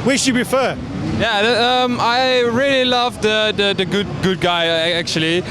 Which do you prefer? Yeah, I really love the good guy actually.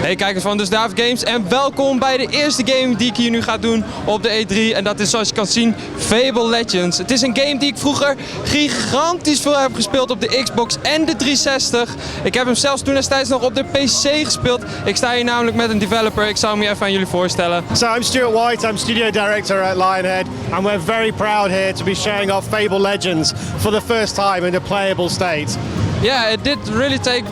Hey kijkers van DusDavidGames en welkom bij de eerste game die ik hier nu ga doen op de E3. En dat is zoals je kan zien Fable Legends. Het is een game die ik vroeger gigantisch veel heb gespeeld op de Xbox en de 360. Ik heb hem zelfs toen destijds nog op de PC gespeeld. Ik sta hier namelijk met een developer. Ik zal hem je even aan jullie voorstellen. So I'm Stuart White, I'm studio director at Lionhead. And we're very proud here to be showing off Fable Legends for the first time in a playable state. Yeah, it did really take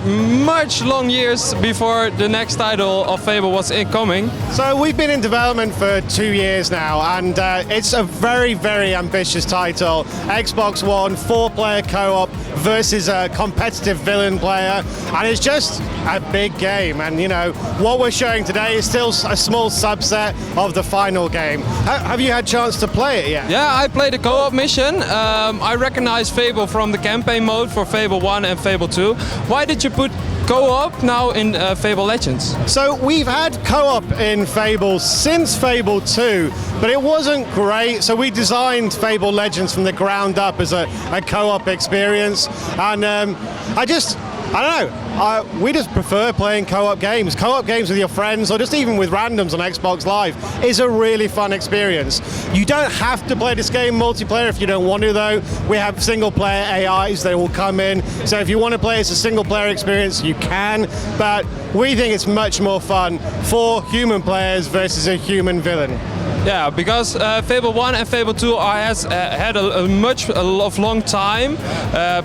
much long years before the next title of Fable was incoming. So we've been in development for 2 years now, and it's a very ambitious title. Xbox One, 4-player co-op versus a competitive villain player, and it's just a big game. And you know, what we're showing today is still a small subset of the final game. Have you had a chance to play it yet? Yeah, I played the co-op mission. I recognize Fable from the campaign mode for Fable 1 and Fable 2. Why did you put co-op now in Fable Legends? So we've had co-op in Fable since Fable 2, but it wasn't great. So we designed Fable Legends from the ground up as a co-op experience. And I don't know. We just prefer playing co-op games. Co-op games with your friends or just even with randoms on Xbox Live is a really fun experience. You don't have to play this game multiplayer if you don't want to though. We have single player AIs, they will come in. So if you want to play as a single player experience, you can. But we think it's much more fun for human players versus a human villain. Yeah, because Fable 1 and Fable 2 has had a long time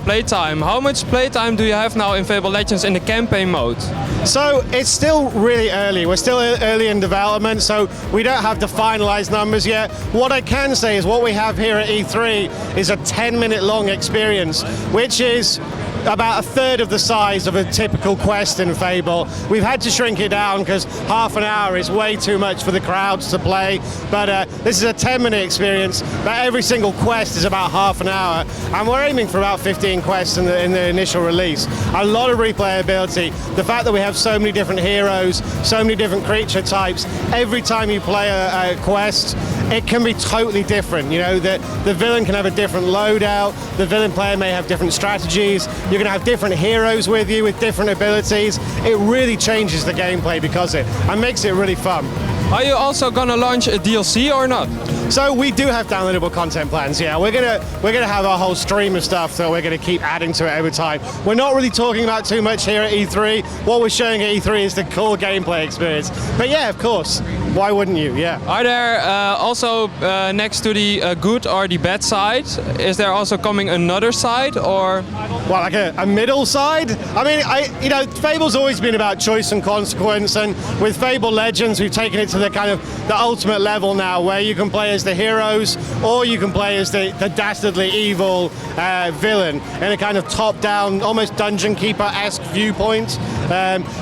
playtime. How much playtime do you have now in Fable Legends in the campaign mode? So it's still really early. We're still early in development, so we don't have the finalized numbers yet. What I can say is what we have here at E3 is a 10-minute long experience, which is about a third of the size of a typical quest in Fable. We've had to shrink it down because half an hour is way too much for the crowds to play. But this is a 10-minute experience, but every single quest is about half an hour. And we're aiming for about 15 quests in the initial release. A lot of replayability. The fact that we have so many different heroes, so many different creature types. Every time you play a quest, it can be totally different. You know, the villain can have a different loadout. The villain player may have different strategies. You're going to have different heroes with you with different abilities. It really changes the gameplay because it and makes it really fun. Are you also gonna launch a DLC or not? So we do have downloadable content plans. Yeah, we're gonna have a whole stream of stuff, so we're gonna keep adding to it over time. We're not really talking about too much here at E3. What we're showing at E3 is the cool gameplay experience. But yeah, of course, why wouldn't you? Yeah. Are there also next to the good or the bad side? Is there also coming another side or? Well, like a middle side? I mean, you know, Fable's always been about choice and consequence, and with Fable Legends, we've taken it to the kind of the ultimate level now, where you can play as the heroes, or you can play as the dastardly evil villain in a kind of top-down, almost dungeon keeper-esque viewpoint.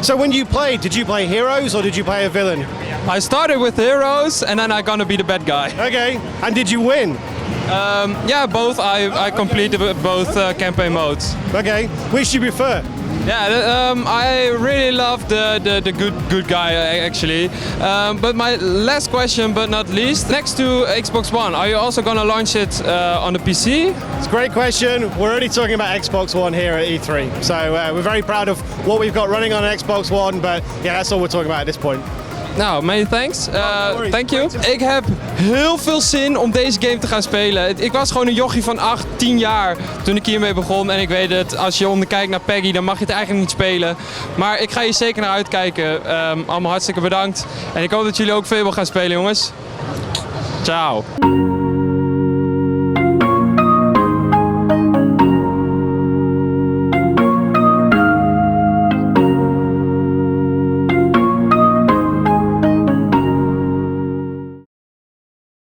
So when you played, did you play heroes or did you play a villain? I started with heroes, and then I'm gonna be the bad guy. Okay, and did you win? Yeah, both. I completed both campaign modes. Okay, which do you prefer? Yeah, I really love the good guy actually. But my last question, but not least, next to Xbox One, are you also gonna launch it on the PC? It's a great question. We're only talking about Xbox One here at E3, so we're very proud of what we've got running on Xbox One. But yeah, that's all we're talking about at this point. Nou, many thanks. Thank you. Ik heb heel veel zin om deze game te gaan spelen. Ik was gewoon een jochie van 8, 10 jaar toen ik hiermee begon. En ik weet het, als je omkijkt naar Peggy, dan mag je het eigenlijk niet spelen. Maar ik ga hier zeker naar uitkijken. Allemaal hartstikke bedankt. En ik hoop dat jullie ook Fable gaan spelen, jongens. Ciao.